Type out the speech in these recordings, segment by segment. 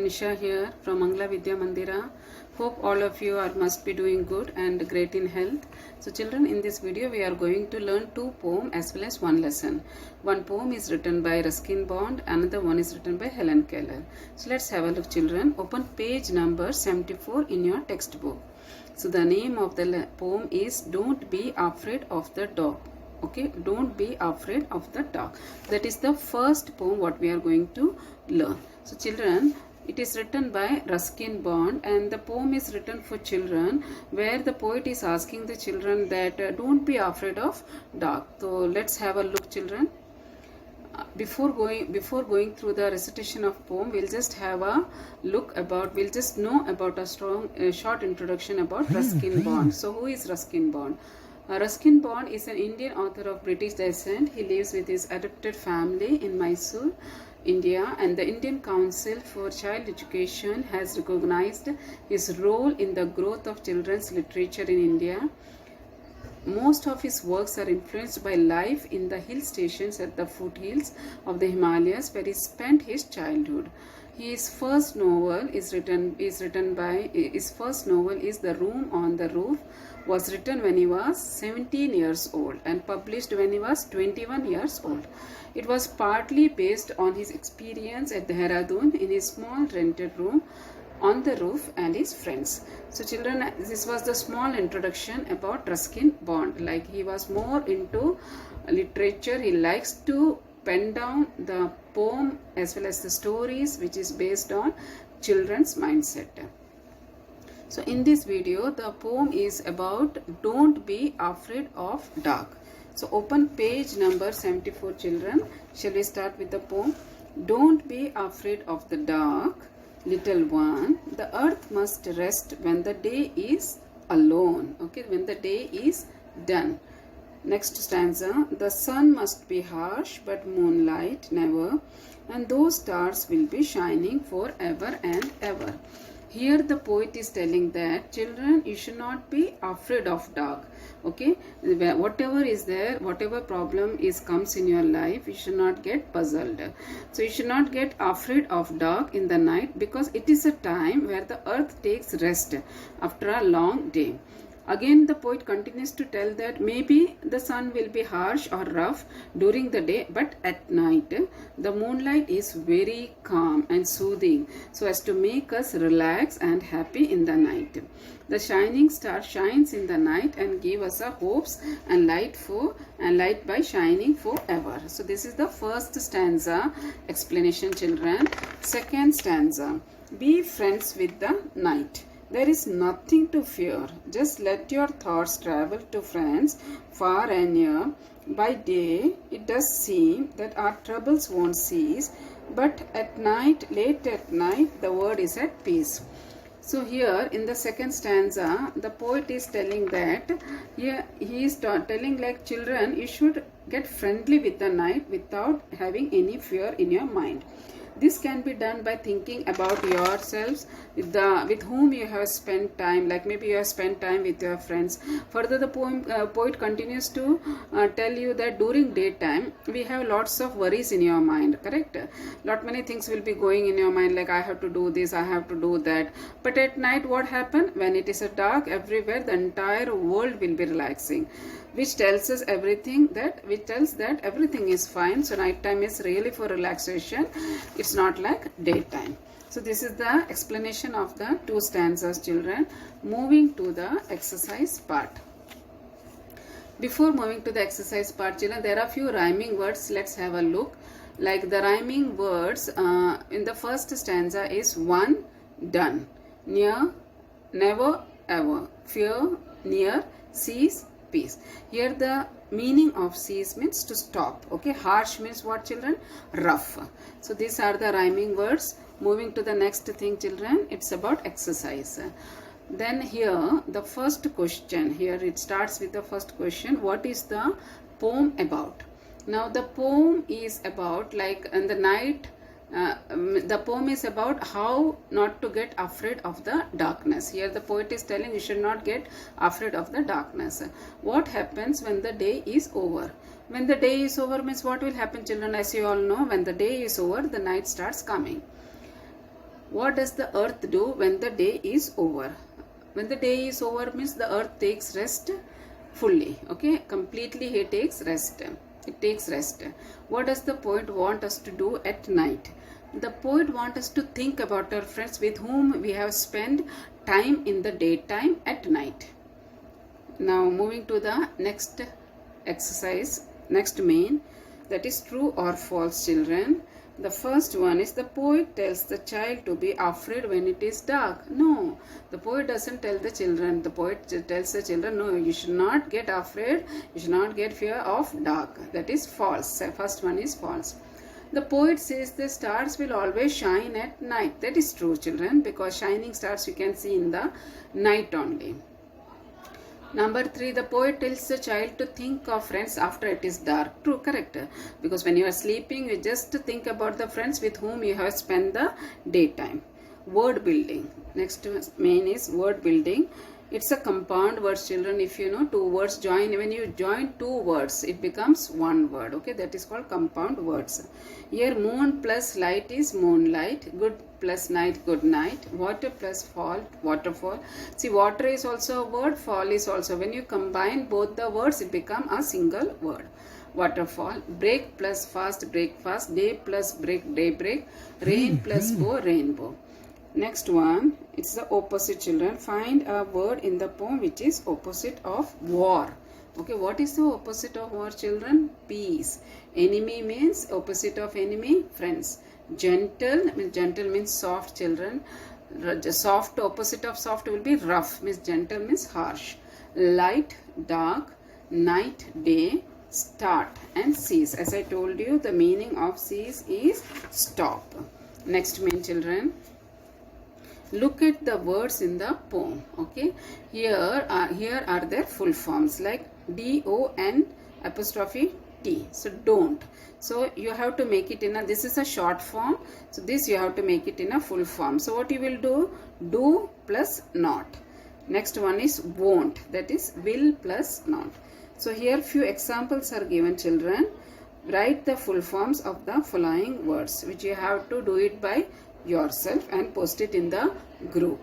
Nisha here from Mangla Vidya Mandira. Hope all of you must be doing good and great in health. So children, in this video we are going to learn two poems as well as one lesson. One poem is written by Ruskin Bond, another one is written by Helen Keller. So let's have a look children. Open page number 74 in your textbook. So the name of the poem is Don't Be Afraid of the Dog. Okay, don't be afraid of the dog. That is the first poem what we are going to learn. So children, it is written by Ruskin Bond and the poem is written for children, where the poet is asking the children that don't be afraid of dog. So let's have a look children. Before going through the recitation of poem, we'll just have a look about, we'll just know about a short introduction about Ruskin Bond. So who is Ruskin Bond? Ruskin Bond is an Indian author of British descent. He lives with his adopted family in Mysore, India, and the Indian Council for Child Education has recognized his role in the growth of children's literature in India. Most of his works are influenced by life in the hill stations at the foothills of the Himalayas, where he spent his childhood. His first novel is The Room on the Roof, was written when he was 17 years old and published when he was 21 years old. It was partly based on his experience at Dehradun in his small rented room on the roof and his friends. So children, this was the small introduction about Ruskin Bond. Like, he was more into literature. He likes to pen down the poem as well as the stories which is based on children's mindset. So in this video, the poem is about Don't Be Afraid of Dog. So open page number 74 children. Shall we start with the poem? Don't be afraid of the dark, little one. The earth must rest when the day is alone. Okay, when the day is done. Next stanza. The sun must be harsh, but moonlight never, and those stars will be shining forever and ever. Here the poet is telling that children, you should not be afraid of dark. Okay, whatever is there, whatever problem comes in your life, you should not get puzzled. So you should not get afraid of dark in the night, because it is a time where the earth takes rest after a long day. Again, the poet continues to tell that maybe the sun will be harsh or rough during the day, but at night the moonlight is very calm and soothing, so as to make us relax and happy in the night. The shining star shines in the night and give us a hopes and light by shining forever. So this is the first stanza explanation children. Second stanza. Be friends with the night. There is nothing to fear. Just let your thoughts travel to friends far and near. By day, it does seem that our troubles won't cease, but at night, late at night, the world is at peace. So here in the second stanza, the poet is telling that, he is telling like children, you should get friendly with the night without having any fear in your mind. This can be done by thinking about yourselves, with whom you have spent time, like maybe you have spent time with your friends. Further, the poet continues to tell you that during daytime, we have lots of worries in your mind, correct? Many things will be going in your mind, like I have to do this, I have to do that. But at night, what happens? When it is dark everywhere, the entire world will be relaxing, which tells that everything is fine. So night time is really for relaxation. It's not like daytime. So this is the explanation of the two stanzas children. Moving to the exercise part. Before moving to the exercise part children, there are few rhyming words. Let's have a look. Like the rhyming words in the first stanza is one, done, near, never, ever, fear, near, cease, peace. Here the meaning of cease means to stop. Okay, harsh means what children? Rough. So these are the rhyming words. Moving to the next thing children, it's about exercise. Then here the first question, here it starts with the first question. What is the poem about? Now the poem is about, like in the night, the poem is about how not to get afraid of the darkness. Here the poet is telling you should not get afraid of the darkness. What happens when the day is over? When the day is over means what will happen children? As you all know, when the day is over, the night starts coming. What does the earth do when the day is over? When the day is over means the earth takes rest fully. Okay, completely he takes rest. It takes rest. What does the poet want us to do at night? The poet wants us to think about our friends with whom we have spent time in the daytime at night. Now moving to the next exercise, next main, that is true or false, children. The first one is the poet tells the child to be afraid when it is dark. No, the poet doesn't tell the children. The poet tells the children, no, you should not get afraid. You should not get fear of dark. That is false. The first one is false. The poet says the stars will always shine at night. That is true, children, because shining stars you can see in the night only. Number 3, the poet tells the child to think of friends after it is dark. True, correct. Because when you are sleeping, you just think about the friends with whom you have spent the daytime. Word building. Next main is word building. It's a compound word, children. If you know, two words join. When you join two words, it becomes one word. Okay, that is called compound words. Here, moon plus light is moonlight. Good plus night, good night. Water plus fall, waterfall. See, water is also a word, fall is also. When you combine both the words, it becomes a single word. Waterfall. Break plus fast, breakfast. Day plus break, daybreak. Rain plus bow, rainbow. Next one, it's the opposite, children. Find a word in the poem which is opposite of war. Okay, what is the opposite of war, children? Peace. Enemy means opposite of enemy, friends. Gentle means soft, children. Soft, opposite of soft will be rough, means gentle means harsh. Light, dark. Night, day. Start and cease. As I told you, the meaning of cease is stop. Next main, children. Look at the words in the poem. Okay, here are their full forms, like DON apostrophe T. So don't. So you have to make it in a, this is a short form. So this you have to make it in a full form. So what you will do plus not. Next one is won't. That is will plus not. So here few examples are given, children. Write the full forms of the following words, which you have to do it by yourself and post it in the group.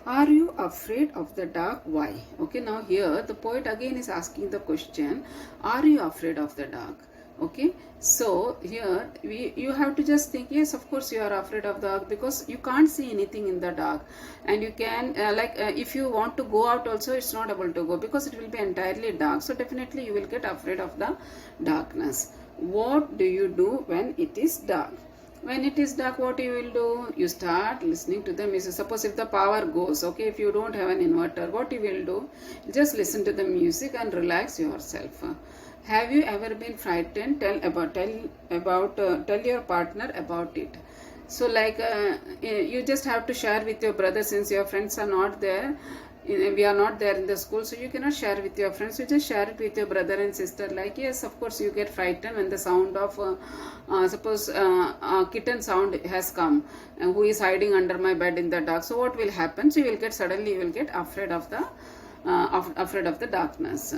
Are you afraid of the dark? Why? Okay, now here the poet again is asking the question, are you afraid of the dark? Okay, so here you have to just think, yes, of course you are afraid of the dark, because you can't see anything in the dark, and you can if you want to go out also, it's not able to go because it will be entirely dark. So definitely you will get afraid of the darkness. What do you do when it is dark? When it is dark, what you will do? You start listening to the music. Suppose if the power goes, okay, if you don't have an inverter, what you will do? Just listen to the music and relax yourself. Have you ever been frightened? Tell your partner about it. So you just have to share with your brother, since your friends are not there. We are not there in the school, so you cannot share with your friends. You just share it with your brother and sister, like, yes, of course you get frightened when the sound of suppose a kitten sound has come, who is hiding under my bed in the dark. So what will happen? So you will get afraid of the darkness.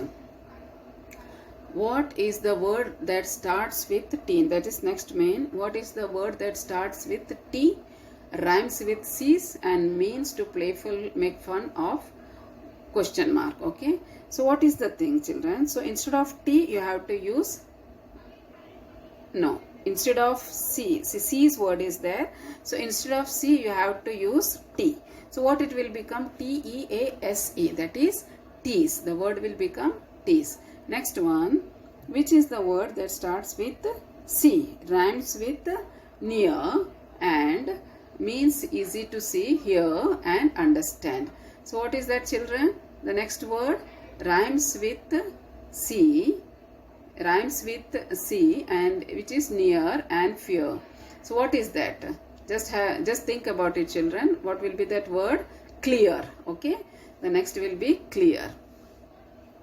What is the word that starts with T? That is next main. What is the word that starts with T, rhymes with cease, and means to playful make fun of question mark? Okay, so what is the thing, children? So instead of T you have to use, no, instead of C, C's word is there, so instead of C you have to use T. So what it will become? T-E-A-S-E, that is tease. The word will become tease. Next one, which is the word that starts with C, rhymes with near, and means easy to see, hear and understand? So what is that, children? The next word rhymes with C, and which is near and fear. So what is that? Just think about it, children. What will be that word? Clear. Okay, the next will be clear.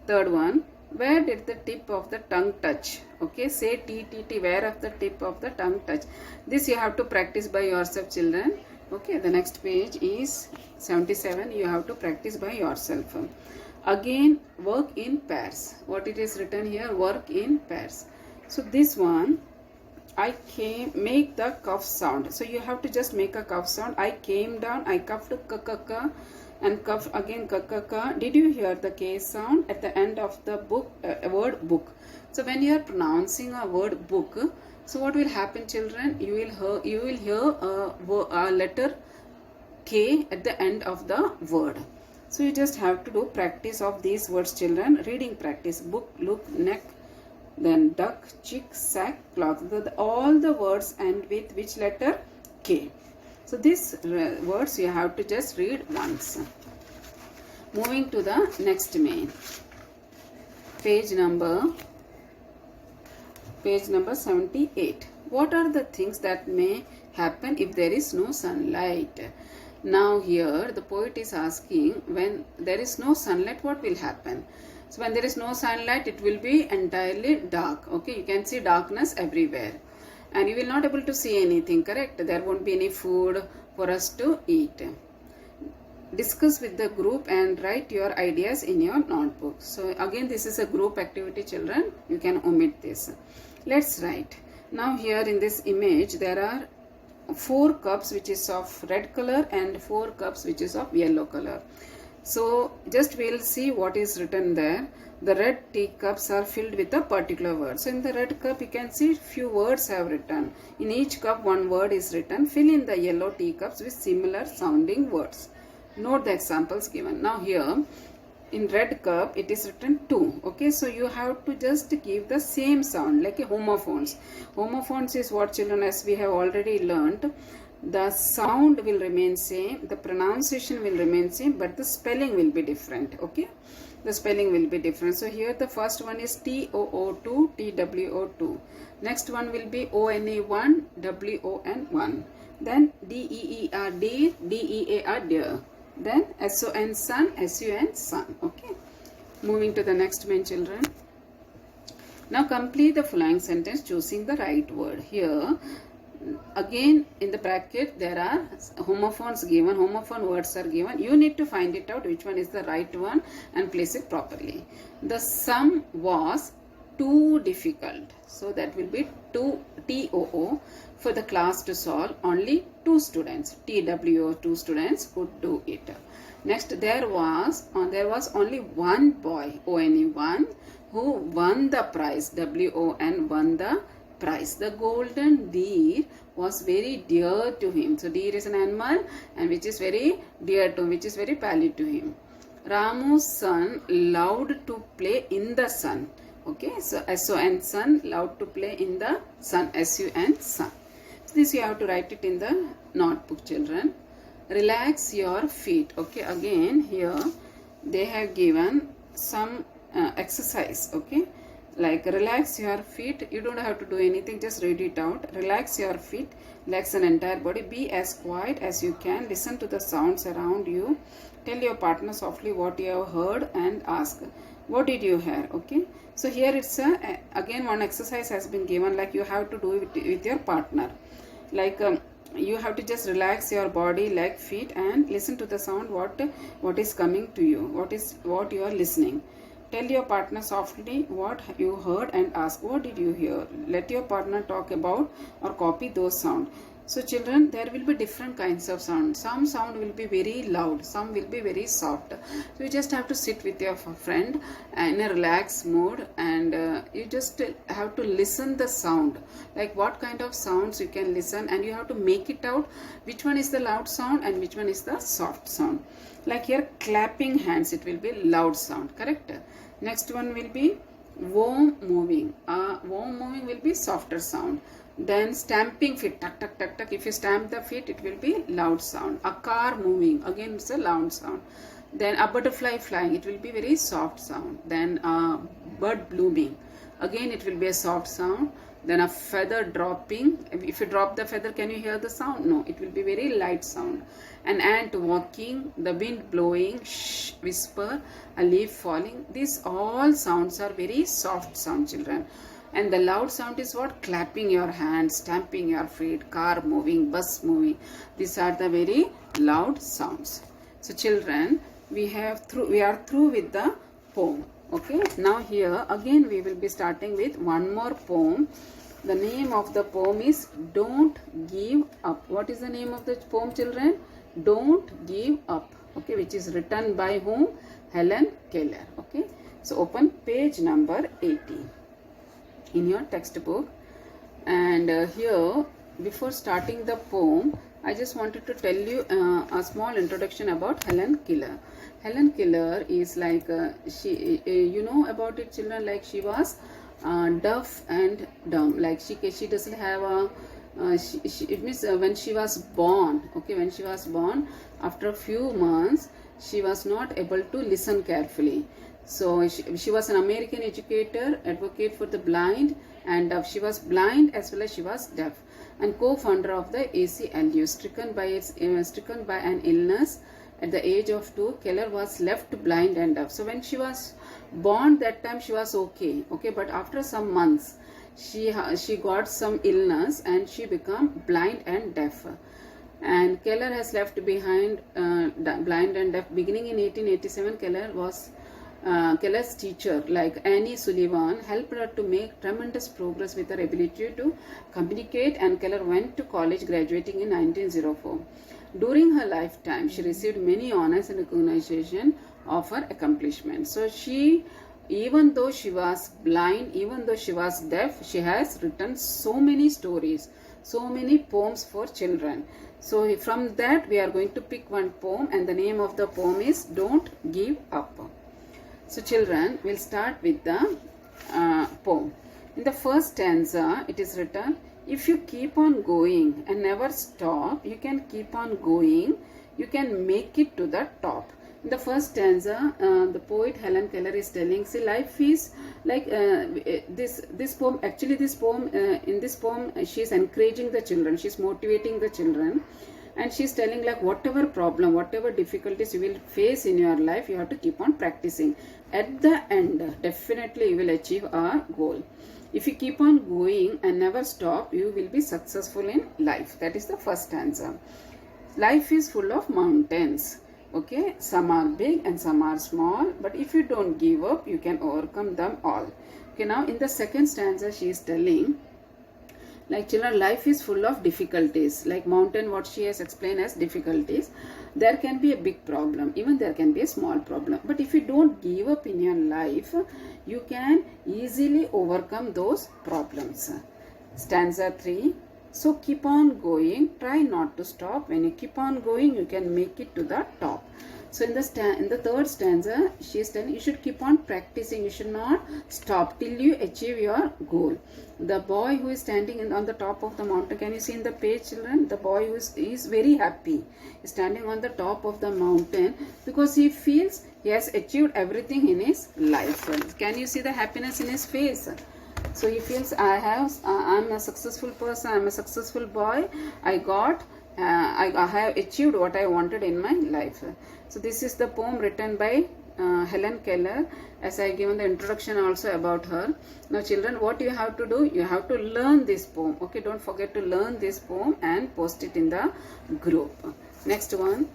Third one, where did the tip of the tongue touch? Okay, say T-T-T, where of the tip of the tongue touch? This you have to practice by yourself, children. Okay, the next page is 77. You have to practice by yourself. Again, work in pairs. What it is written here? Work in pairs. So this one, I came, make the cough sound. So you have to just make a cough sound. I came down, I coughed k, and cough again k. Did you hear the K sound at the end of the book, word book? So when you are pronouncing a word book, so what will happen, children? You will hear a letter K at the end of the word. So you just have to do practice of these words, children. Reading practice. Book, look, neck, then duck, chick, sack, clock. All the words end with which letter? K. So these words you have to just read once. Moving to the next main. Page number 78. What are the things that may happen if there is no sunlight? Now here the poet is asking, when there is no sunlight, what will happen? So when there is no sunlight, it will be entirely dark. Okay, you can see darkness everywhere. And you will not able to see anything, correct? There won't be any food for us to eat. Discuss with the group and write your ideas in your notebook. So again, this is a group activity, children. You can omit this. Let's write. Now here in this image, there are 4 cups which is of red color and 4 cups which is of yellow color. So just we'll see what is written there. The red teacups are filled with a particular word. So in the red cup you can see few words have written. In each cup one word is written. Fill in the yellow teacups with similar sounding words. Note the examples given. Now here in red cup it is written 2. Okay, so you have to just give the same sound like a homophones. Homophones is what, children, as we have already learnt. The sound will remain same, the pronunciation will remain same, but the spelling will be different. Okay, the spelling will be different. So here the first one is TOO2, TWO2. Next one will be ONA1, WON1. Then DEER, deer, DEAR, deer. Then SON, sun, SUN, sun. Okay, moving to the next main, children. Now complete the following sentence choosing the right word. Here again in the bracket there are homophones given, homophone words are given. You need to find it out which one is the right one and place it properly. The sum was too difficult, so that will be TOO for the class to solve. Only 2 students, TWO 2 students could do it. Next there was only one boy, ONE1, who won the prize, WON won the prize. The golden deer was very dear to him. So deer is an animal and which is very dear to him, which is very valued to him. Ramu's son loved to play in the sun. Okay, so SON, sun, loved to play in the sun, SUN, sun. So this you have to write it in the notebook, children. Relax your feet. Okay, again here they have given some exercise. Okay, like relax your feet. You don't have to do anything, just read it out. Relax your feet, relax an entire body. Be as quiet as you can. Listen to the sounds around you. Tell your partner softly what you have heard and ask, what did you hear? Okay, so here it's again one exercise has been given, like you have to do it with your partner. Like you have to just relax your body, leg, feet, and listen to the sound what is coming to you, what you are listening. Tell your partner softly what you heard and ask, what did you hear? Let your partner talk about or copy those sounds. So children, there will be different kinds of sound. Some sound will be very loud, some will be very soft. So you just have to sit with your friend in a relaxed mood and you just have to listen the sound, like what kind of sounds you can listen, and you have to make it out which one is the loud sound and which one is the soft sound. Like here clapping hands, it will be loud sound, correct? Next one will be worm moving. Worm moving will be softer sound. Then stamping feet, tuck tuck tuck tuck. If you stamp the feet, it will be loud sound. A car moving, again it's a loud sound. Then a butterfly flying, it will be very soft sound. Then a bird blooming, again it will be a soft sound. Then a feather dropping. If you drop the feather, can you hear the sound? No, it will be very light sound. An ant walking, the wind blowing, shh, whisper, a leaf falling. These all sounds are very soft sound, children. And the loud sound is what? Clapping your hands, stamping your feet, car moving, bus moving. These are the very loud sounds. So children, we are through with the poem. Okay, now here again we will be starting with one more poem. The name of the poem is Don't Give Up. What is the name of the poem, children? Don't Give Up. Okay, which is written by whom? Helen Keller. Okay, so open page number 18 in your textbook. And here, before starting the poem, I just wanted to tell you a small introduction about Helen Keller. Helen Keller is like you know about it, children, like she was deaf and dumb. Like she doesn't have a it means when she was born, okay, when she was born, after a few months she was not able to listen carefully. So she was an American educator, advocate for the blind, and she was blind as well as she was deaf, and co-founder of the ACLU. Stricken by an illness at the age of 2, Keller was left blind and deaf. So when she was born, that time she was okay, but after some months she got some illness and she became blind and deaf. And Keller has left behind blind and deaf. Beginning in 1887, Keller's teacher, like Annie Sullivan, helped her to make tremendous progress with her ability to communicate, and Keller went to college, graduating in 1904. During her lifetime, she received many honors and recognition of her accomplishments. So even though she was blind, even though she was deaf, she has written so many stories, so many poems for children. So from that we are going to pick one poem, and the name of the poem is Don't Give Up. So children, we'll start with the poem. In the first stanza, it is written, if you keep on going and never stop, you can keep on going, you can make it to the top. In the first stanza, the poet Helen Keller is telling, see, life is like this poem, actually this poem, in this poem, she is encouraging the children, she is motivating the children. And she's telling, like, whatever problem, whatever difficulties you will face in your life, you have to keep on practicing. At the end, definitely you will achieve a goal. If you keep on going and never stop, you will be successful in life. That is the first stanza. Life is full of mountains. Okay, some are big and some are small. But if you don't give up, you can overcome them all. Okay, now in the second stanza, she is telling, like, children, life is full of difficulties. Like mountain, what she has explained as difficulties. There can be a big problem, even there can be a small problem. But if you don't give up in your life, you can easily overcome those problems. Stanza 3. So keep on going, try not to stop. When you keep on going, you can make it to the top. So in the third stanza, she is telling you should keep on practicing. You should not stop till you achieve your goal. The boy who is standing on the top of the mountain, can you see in the page, children? The boy who is very happy, is standing on the top of the mountain because he feels he has achieved everything in his life. Can you see the happiness in his face? So he feels, I'm a successful person, I'm a successful boy, I have achieved what I wanted in my life. So this is the poem written by Helen Keller, as I given the introduction also about her. Now children, what you have to do, you have to learn this poem. Okay, don't forget to learn this poem and post it in the group. Next one,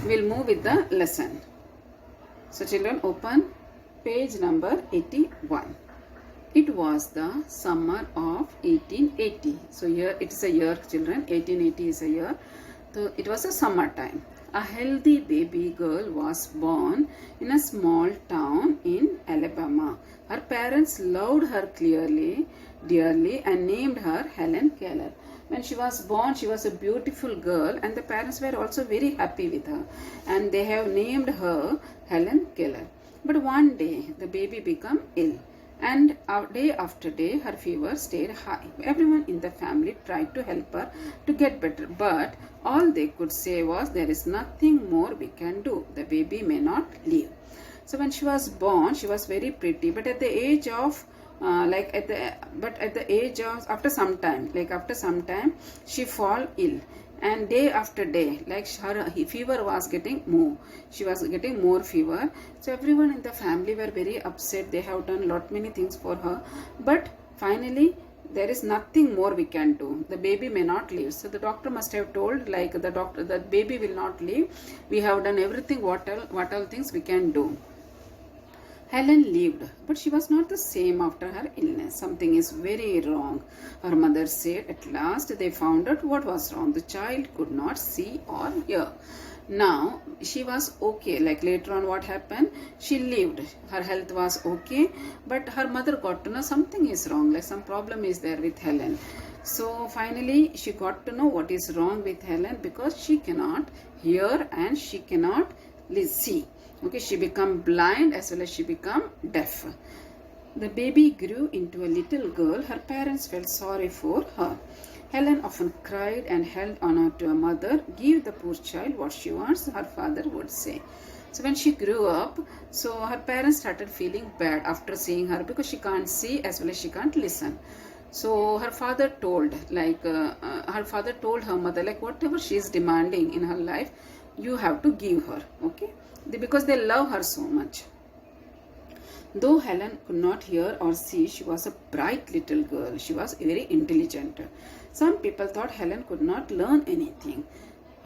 we'll move with the lesson. So children, open page number 81. It was the summer of 1880. So here it is a year, children. 1880 is a year. So it was a summer time. A healthy baby girl was born in a small town in Alabama. Her parents loved her dearly, and named her Helen Keller. When she was born, she was a beautiful girl, and the parents were also very happy with her, and they have named her Helen Keller. But one day, the baby became ill, and day after day her fever stayed high. Everyone in the family tried to help her to get better, but all they could say was, there is nothing more we can do. The baby may not live. So when she was born, she was very pretty, but at the age of after some time she fall ill, and day after day, like her fever was getting more. She was getting more fever. So everyone in the family were very upset. They have done many things for her, but finally there is nothing more we can do. The baby may not live. So the doctor must have told, like, the doctor, that baby will not live. We have done everything, what all things we can do. Helen lived, but she was not the same after her illness. Something is very wrong, her mother said. At last, they found out what was wrong. The child could not see or hear. Now, she was okay. Like later on, what happened? She lived. Her health was okay, but her mother got to know something is wrong. Like some problem is there with Helen. So finally, she got to know what is wrong with Helen because she cannot hear and she cannot see. Okay, she become blind as well as she become deaf. The baby grew into a little girl. Her parents felt sorry for her. Helen often cried and held on to her mother. Give the poor child what she wants, her father would say. So when she grew up, so her parents started feeling bad after seeing her because she can't see as well as she can't listen. So her father told, her mother, like whatever she is demanding in her life, you have to give her, okay? Because they love her so much. Though Helen could not hear or see, she was a bright little girl. She was very intelligent. Some people thought Helen could not learn anything.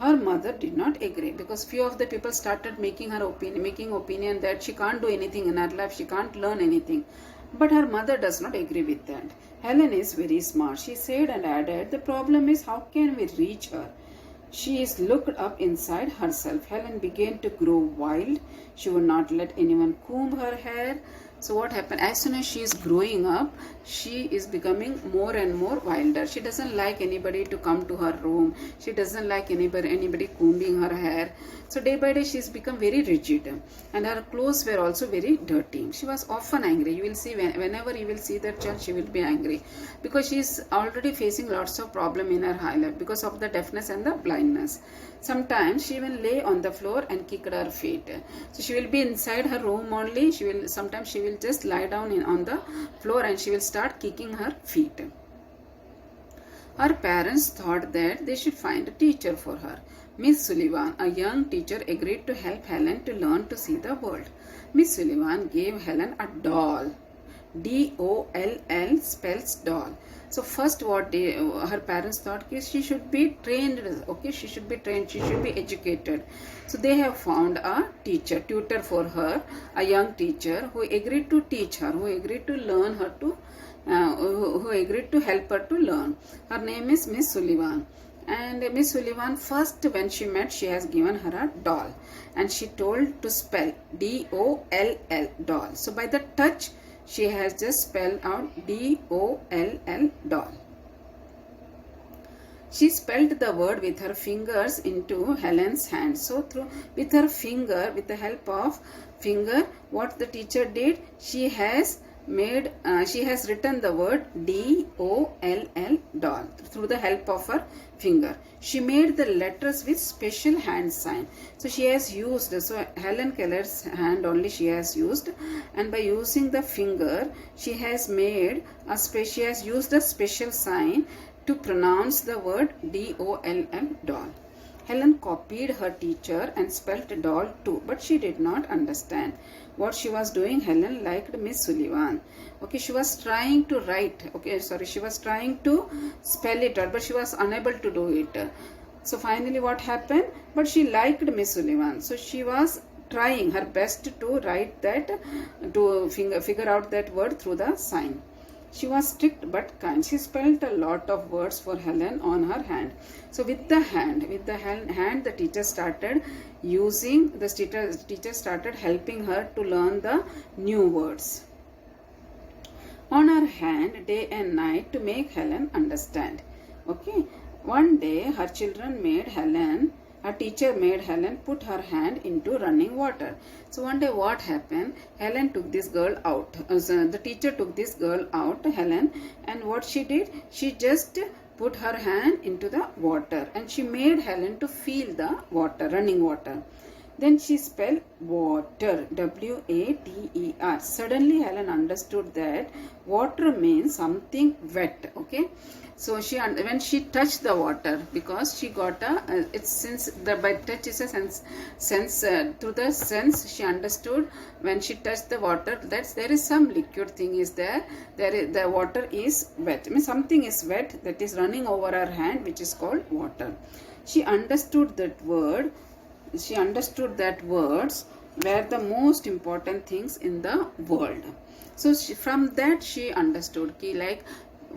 Her mother did not agree because few of the people started making opinion that she can't do anything in her life, she can't learn anything. But her mother does not agree with that. Helen is very smart, she said and added, the problem is how can we reach her? She is looked up inside herself. Helen began to grow wild. She would not let anyone comb her hair. So what happened? As soon as she is growing up, she is becoming more and more wilder. She doesn't like anybody to come to her room. She doesn't like anybody combing her hair. So day by day she has become very rigid, and her clothes were also very dirty. She was often angry. You will see whenever you will see that child, she will be angry because she is already facing lots of problem in her high life because of the deafness and the blindness. Sometimes she will lay on the floor and kick her feet. So she will be inside her room only. Sometimes she will just lie down on the floor and she will start kicking her feet. Her parents thought that they should find a teacher for her. Miss Sullivan, a young teacher, agreed to help Helen to learn to see the world. Miss Sullivan gave Helen a doll. D-O-L-L spells doll. So first her parents thought she should be trained, okay, she should be trained, she should be educated. So they have found a tutor for her, a young teacher who agreed to teach her, who agreed to learn her to, who agreed to help her to learn. Her name is Miss Sullivan. And Miss Sullivan, first when she met, she has given her a doll. And she told to spell D-O-L-L, doll. So by the touch, she has just spelled out D-O-L-L, doll. She spelled the word with her fingers into Helen's hand. So with her finger, with the help of finger, what the teacher did, she has written the word D-O-L-L, doll, through the help of her finger. She made the letters with special hand sign. So she has used, so Helen Keller's hand only she has used, and by using the finger, she has used a special sign to pronounce the word D-O-L-L, doll. Helen copied her teacher and spelt doll too, but she did not understand what she was doing. Helen liked Miss Sullivan. Okay, she was trying to she was trying to spell it out, but she was unable to do it. So finally what happened? But she liked Miss Sullivan. So she was trying her best to write that, to figure out that word through the sign. She was strict but kind. She spelled a lot of words for Helen on her hand. So with the hand, the teacher started started helping her to learn the new words on her hand day and night to make Helen understand. Okay. One day her teacher made Helen put her hand into running water. So one day what happened? Helen took this girl out. The teacher took this girl out, Helen, and what she did? She just put her hand into the water and she made Helen to feel the water, running water. Then she spelled water, W-A-T-E-R. Suddenly Helen understood that water means something wet, okay? So when she touched the water, because she got by touch is a sense, through the sense she understood when she touched the water that there is some liquid thing is there. The water is wet. I mean something is wet that is running over her hand, which is called water. She understood that word. She understood that words were the most important things in the world. So from that she understood ki like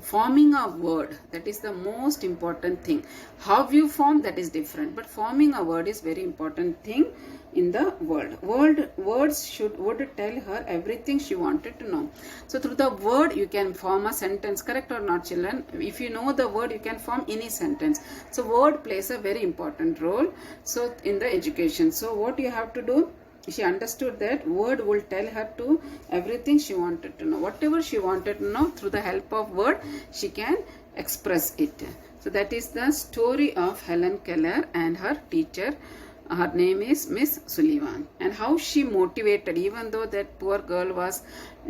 forming a word, that is the most important thing. How you form, that is different, but forming a word is very important thing in the world. Words would tell her everything she wanted to know. So through the word you can form a sentence, correct or not children? If you know the word, you can form any sentence. So word plays a very important role so in the education. So what you have to do, she understood that word will tell her to everything she wanted to know. Whatever she wanted to know, through the help of word she can express it. So that is the story of Helen Keller and her teacher. Her name is Miss Sullivan, and how she motivated, even though that poor girl was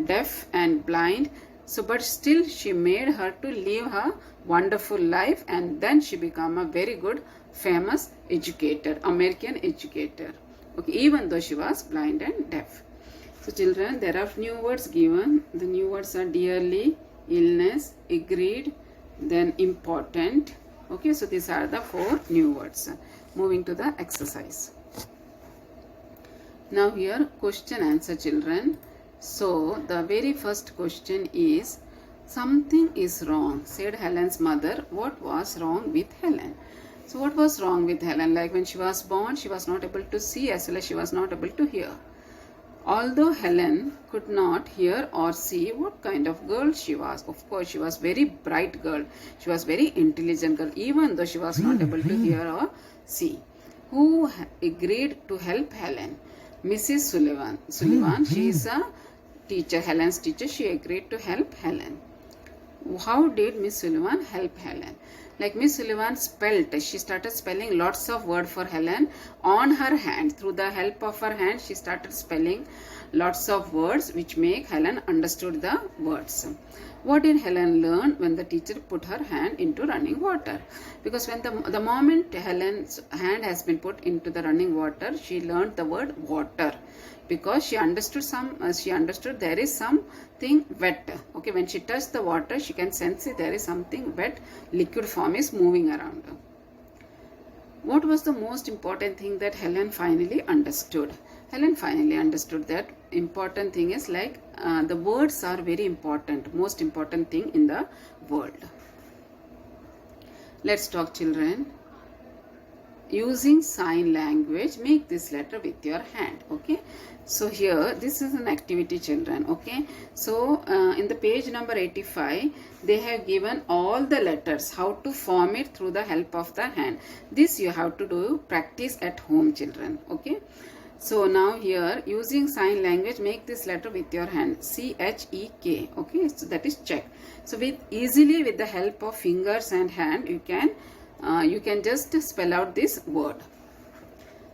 deaf and blind, so but still she made her to live her wonderful life, and then she became a very good famous educator, American educator. Okay, even though she was blind and deaf. So children, there are new words given. The new words are dearly, illness, agreed, then important. Okay, so these are the 4 new words. Moving to the exercise. Now here question answer children. So the very first question is, something is wrong, said Helen's mother. What was wrong with Helen? So what was wrong with Helen? Like when she was born, she was not able to see as well as she was not able to hear. Although Helen could not hear or see what kind of girl she was. Of course, she was very bright girl. She was very intelligent girl, even though she was not able to hear or see. Who agreed to help Helen? Mrs. Sullivan. She is a teacher, Helen's teacher. She agreed to help Helen. How did Miss Sullivan help Helen? Like Miss Sullivan she started spelling lots of words for Helen on her hand. Through the help of her hand, she started spelling lots of words which make Helen understood the words. What did Helen learn when the teacher put her hand into running water? Because when the moment Helen's hand has been put into the running water, she learned the word water. Because she understood there is something wet. Okay, when she touched the water, she can sense it, there is something wet, liquid form is moving around. What was the most important thing that Helen finally understood? Helen finally understood that important thing is like the words are very important, most important thing in the world. Let's talk children. Using sign language, make this letter with your hand. Okay, so here this is an activity children. Okay, so in the page number 85 they have given all the letters, how to form it through the help of the hand. This you have to do practice at home children. Okay, so now here using sign language, make this letter with your hand, CHEK. Okay, so that is check. So easily with the help of fingers and hand you can just spell out this word.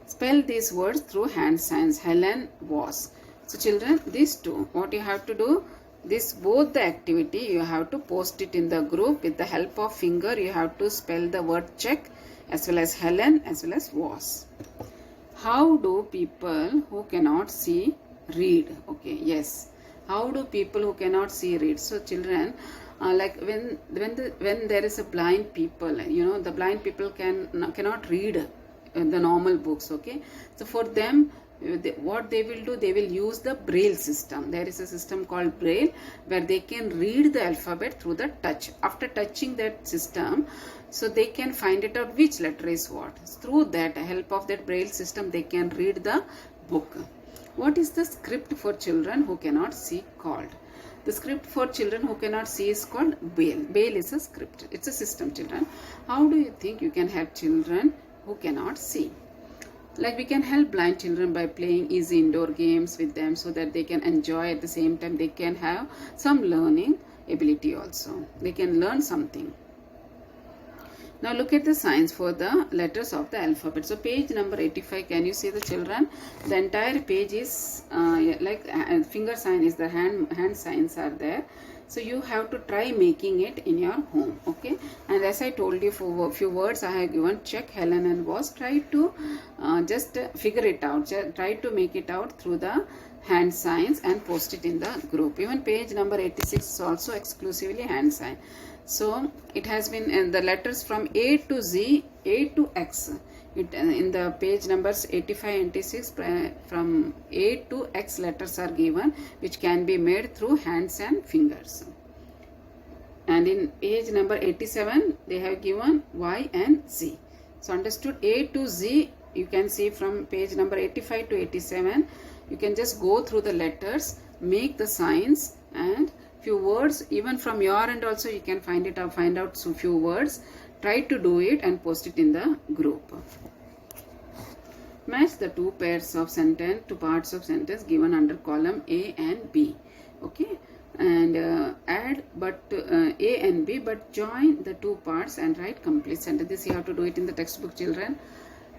Spell these words through hand signs. Helen was. So children, these two, what you have to do, this both the activity you have to post it in the group. With the help of finger you have to spell the word check as well as Helen as well as was. How do people who cannot see read? Okay, yes. How do people who cannot see read? So children, like when there is a blind people, the blind people cannot read the normal books. Okay, so for them what they will do, they will use the Braille system. There is a system called Braille where they can read the alphabet through the touch. After touching that system, so they can find it out which letter is what. Through that help of that Braille system, they can read the book. What is the script for children who cannot see called? The script for children who cannot see is called Braille. Braille is a script. It's a system children. How do you think you can help children who cannot see? Like we can help blind children by playing easy indoor games with them so that they can enjoy, at the same time they can have some learning ability also. They can learn something. Now look at the signs for the letters of the alphabet. So page number 85, can you see the children? The entire page is like finger sign is the hand signs are there. So you have to try making it in your home. Okay, and as I told you, for a few words I have given check, Helen and was. Try to just figure it out. Try to make it out through the hand signs and post it in the group. Even page number 86 is also exclusively hand sign. So it has been the letters from A to Z, A to X. It in the page numbers 85 and 86, from A to X letters are given, which can be made through hands and fingers. And in page number 87, they have given Y and Z. So understood, A to Z, you can see from page number 85 to 87. You can just go through the letters, make the signs, and few words. Even from your end also you can find out some few words. Try to do it and post it in the group. Match the two pairs of sentence, two parts of sentence given under column A and B. Okay, and add A and B, but join the two parts and write complete sentence. This you have to do it in the textbook, children.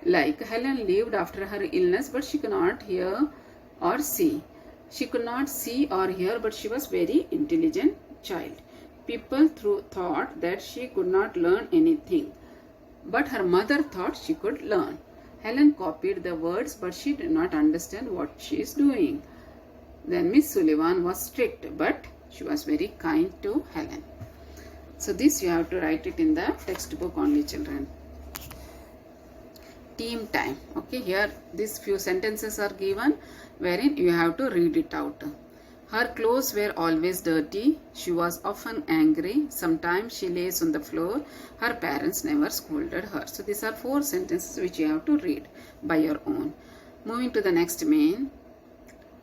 Like, Helen lived after her illness, but she could not hear or see. She could not see or hear, but she was very intelligent child. People thought that she could not learn anything, but her mother thought she could learn. Helen copied the words, but she did not understand what she is doing. Then Miss Sullivan was strict, but she was very kind to Helen. So this you have to write it in the textbook only, children. Team time. Okay, here these few sentences are given wherein you have to read it out. Her clothes were always dirty. She was often angry. Sometimes she lays on the floor. Her parents never scolded her. So these are 4 sentences which you have to read by your own. Moving to the next main.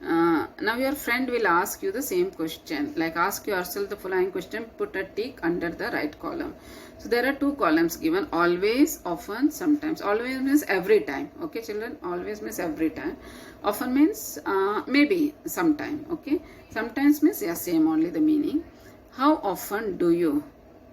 Now your friend will ask you the same question. Like, ask yourself the following question. Put a tick under the right column. So there are 2 columns given. Always, often, sometimes. Always means every time. Okay, children. Always means every time. Often means maybe sometime. Okay. Sometimes means same only the meaning. How often do you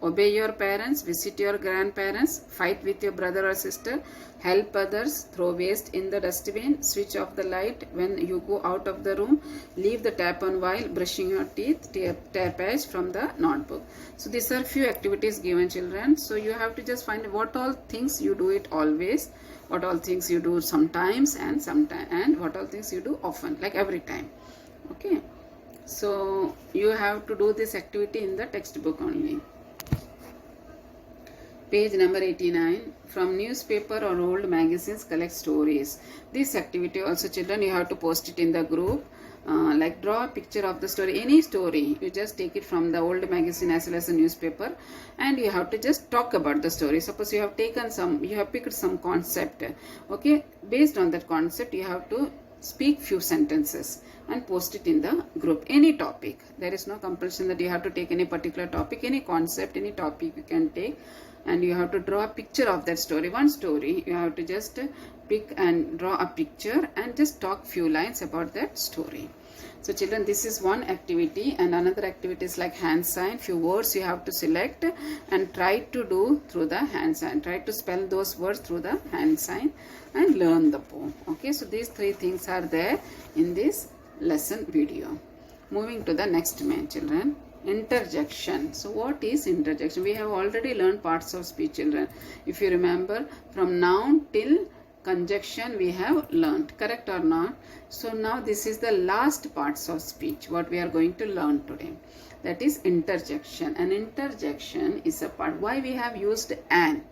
obey your parents, visit your grandparents, fight with your brother or sister, help others, throw waste in the dustbin, switch off the light when you go out of the room, leave the tap on while brushing your teeth, tear page from the notebook. So these are few activities given, children. So you have to just find what all things you do it always, what all things you do sometimes, and what all things you do often, like every time. Okay. So you have to do this activity in the textbook only. Page number 89. From newspaper or old magazines, collect stories. This activity also, children, you have to post it in the group. Like, draw a picture of the story, any story. You just take it from the old magazine as well as the newspaper, and you have to just talk about the story. Suppose you have picked some concept. Okay, based on that concept, you have to speak few sentences and post it in the group. Any topic. There is no compulsion that you have to take any particular topic, any concept, any topic you can take. And you have to draw a picture of that story. One story, you have to just pick and draw a picture and just talk few lines about that story. So children, this is one activity, and another activity is like hand sign. Few words you have to select and try to do through the hand sign. Try to spell those words through the hand sign and learn the poem. Okay, so these 3 things are there in this lesson video. Moving to the next main, children. Interjection. So what is interjection? We have already learned parts of speech, children. If you remember, from noun till conjunction we have learned, correct or not? So now this is the last parts of speech what we are going to learn today. That is interjection. And interjection is a part. Why we have used an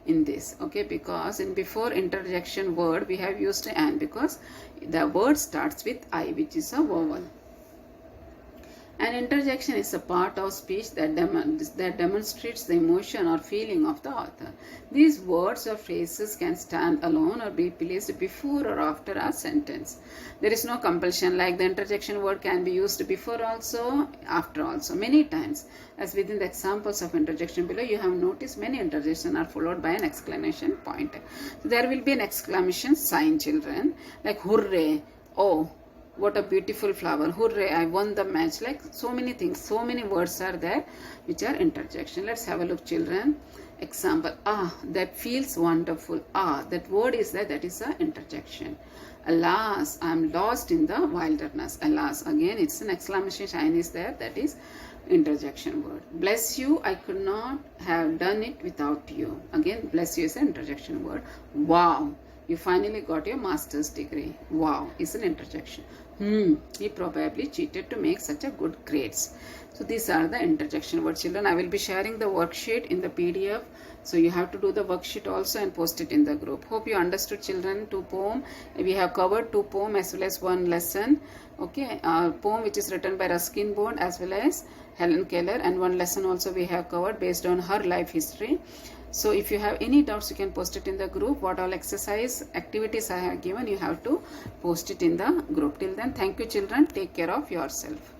in this? Okay, because in before interjection word we have used an, because the word starts with I, which is a vowel. An interjection is a part of speech that demonstrates the emotion or feeling of the author. These words or phrases can stand alone or be placed before or after a sentence. There is no compulsion, like the interjection word can be used before also, after also, many times. As within the examples of interjection below, you have noticed many interjections are followed by an exclamation point. So there will be an exclamation sign, children, like hooray, oh, what a beautiful flower, hooray, I won the match. Like so many things, so many words are there which are interjection. Let's have a look, children. Example, that feels wonderful. That word is there, that is a interjection. Alas, I am lost in the wilderness. Alas, again it's an exclamation sign is there, that is interjection word. Bless you, I could not have done it without you. Again, bless you is an interjection word. Wow, You finally got your master's degree. Wow, is an interjection. He probably cheated to make such a good grades. So these are the interjection words, children. I will be sharing the worksheet in the PDF. So you have to do the worksheet also and post it in the group. Hope you understood, children. 2 poem. We have covered 2 poem as well as 1 lesson. Okay, poem which is written by Ruskin Bond as well as Helen Keller, and 1 lesson also we have covered based on her life history. So if you have any doubts, you can post it in the group. What all exercise activities I have given, you have to post it in the group. Till then, thank you, children. Take care of yourself.